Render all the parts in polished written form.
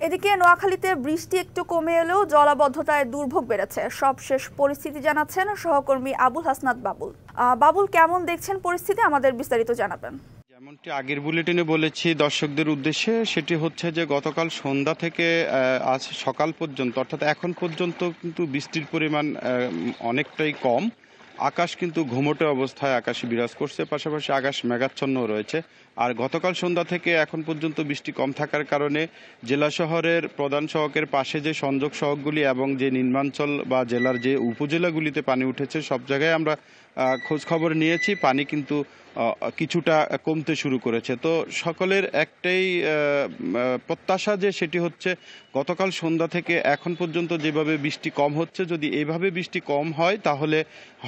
এদিকে নোয়াখালীতে বৃষ্টি একটু কমে এলেও জলাবদ্ধতায় দুর্ভোগ বেড়েছে। সবশেষ পরিস্থিতি জানাচ্ছেন সহকর্মী আবুল হাসনাত বাবুল। বাবুল, কেমন দেখছেন পরিস্থিতি, আমাদের বিস্তারিত জানাবেন। যেমনটি আগের বুলেটিনে বলেছি দর্শকদের উদ্দেশ্যে, সেটি হচ্ছে যে গতকাল সন্ধ্যা থেকে আজ সকাল পর্যন্ত অর্থাৎ এখন পর্যন্ত কিন্তু বৃষ্টির পরিমাণ অনেকটাই কম। আকাশ কিন্তু ঘুমোটে অবস্থায় আকাশে বিরাজ করছে, পাশাপাশি আকাশ মেঘাচ্ছন্ন রয়েছে। আর গতকাল সন্ধ্যা থেকে এখন পর্যন্ত বৃষ্টি কম থাকার কারণে জেলা শহরের প্রধান সড়কের পাশে যে সংযোগ সড়কগুলি এবং যে নিম্নাঞ্চল বা জেলার যে উপজেলাগুলিতে পানি উঠেছে সব জায়গায় আমরা খোঁজ খবর নিয়েছি, পানি কিন্তু কিছুটা কমতে শুরু করেছে। তো সকলের একটাই প্রত্যাশা যে সেটি হচ্ছে গতকাল সন্ধ্যা থেকে এখন পর্যন্ত যেভাবে বৃষ্টি কম হচ্ছে, যদি এইভাবে বৃষ্টি কম হয় তাহলে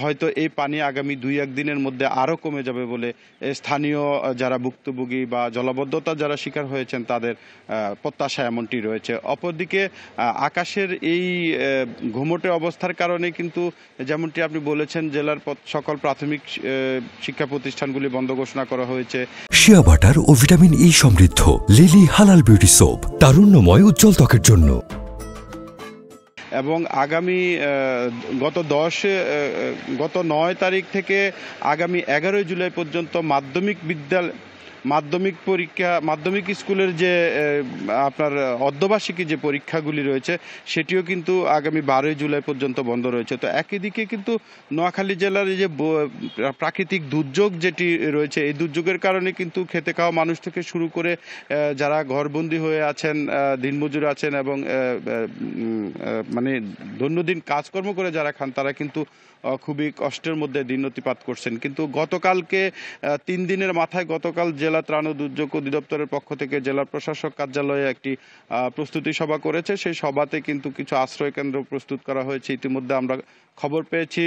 হয়তো এই পানি আগামী 2-1 দিনের মধ্যে আরও কমে যাবে বলে স্থানীয় যারা ভুক্তভোগী বা জলাবদ্ধতা যারা শিকার হয়েছেন তাদের প্রত্যাশা এমনটি রয়েছে। অপরদিকে আকাশের এই ঘুমোটে অবস্থার কারণে কিন্তু যেমনটি আপনি বলেছেন জেলার সকল প্রাথমিক শিক্ষা প্রতিষ্ঠানগুলি বন্ধ ঘোষণা করা হয়েছে। শিয়া বাটার ও ভিটামিন ই সমৃদ্ধ লিলি হালাল বিউটি সোপ, তারুণ্যময় উজ্জ্বল ত্বকের জন্য। এবং আগামী গত 9 তারিখ থেকে আগামী 11 জুলাই পর্যন্ত মাধ্যমিক স্কুলের যে আপনার অর্ধবার্ষিকী যে পরীক্ষাগুলি রয়েছে সেটিও কিন্তু আগামী 12 জুলাই পর্যন্ত বন্ধ রয়েছে। তো একই দিকে কিন্তু নোয়াখালী জেলার যে প্রাকৃতিক দুর্যোগ যেটি রয়েছে, এই দুর্যোগের কারণে কিন্তু খেতে খাওয়া মানুষ থেকে শুরু করে যারা ঘরবন্দি হয়ে আছেন, দিনমজুর আছেন এবং মানে দৈনন্দিন কাজকর্ম করে যারা খান, তারা কিন্তু খুবই কষ্টের মধ্যে দিন অতিপাত করছেন। কিন্তু গতকালকে 3 দিনের মাথায় গতকাল জেলা ত্রাণ ও দুর্যোগ অধিদপ্তরের পক্ষ থেকে জেলা প্রশাসক কার্যালয়ে একটি প্রস্তুতি সভা করেছে। সেই সভাতে কিন্তু কিছু আশ্রয় কেন্দ্র প্রস্তুত করা হয়েছে। ইতিমধ্যে আমরা খবর পেয়েছি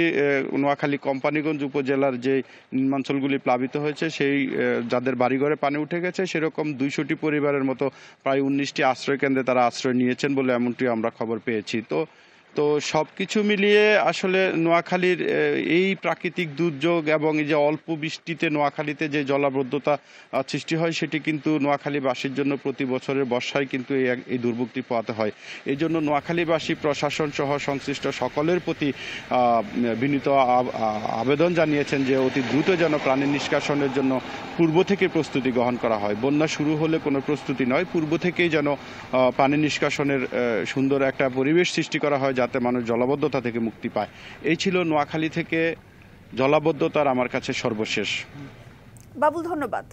নোয়াখালী কোম্পানিগঞ্জ উপজেলার যে নিম্নাঞ্চলগুলি প্লাবিত হয়েছে, সেই যাদের বাড়িঘরে পানি উঠে গেছে সেরকম 200টি পরিবারের মতো প্রায় 19টি আশ্রয় কেন্দ্রে তারা আশ্রয় নিয়েছেন বলে এমনটি আমরা খবর পেয়েছি। তো সব কিছু মিলিয়ে আসলে নোয়াখালীর এই প্রাকৃতিক দুর্যোগ এবং এই যে অল্প বৃষ্টিতে নোয়াখালীতে যে জলাবদ্ধতা সৃষ্টি হয় সেটি কিন্তু নোয়াখালীবাসীর জন্য প্রতি বছরের বর্ষায় কিন্তু এই দুর্ভোগটি পোহাতে হয়। এই জন্য নোয়াখালীবাসী প্রশাসন সহ সংশ্লিষ্ট সকলের প্রতি বিনীত আবেদন জানিয়েছেন যে অতি দ্রুত যেন পানি নিষ্কাশনের জন্য পূর্ব থেকে প্রস্তুতি গ্রহণ করা হয়। বন্যা শুরু হলে কোনো প্রস্তুতি নয়, পূর্ব থেকেই যেন পানি নিষ্কাশনের সুন্দর একটা পরিবেশ সৃষ্টি করা হয় যাতে মানুষ জলাবদ্ধতা থেকে মুক্তি পায়। এই ছিল নোয়াখালী থেকে জলাবদ্ধতার আমার কাছে সর্বশেষ। বাবুল, ধন্যবাদ।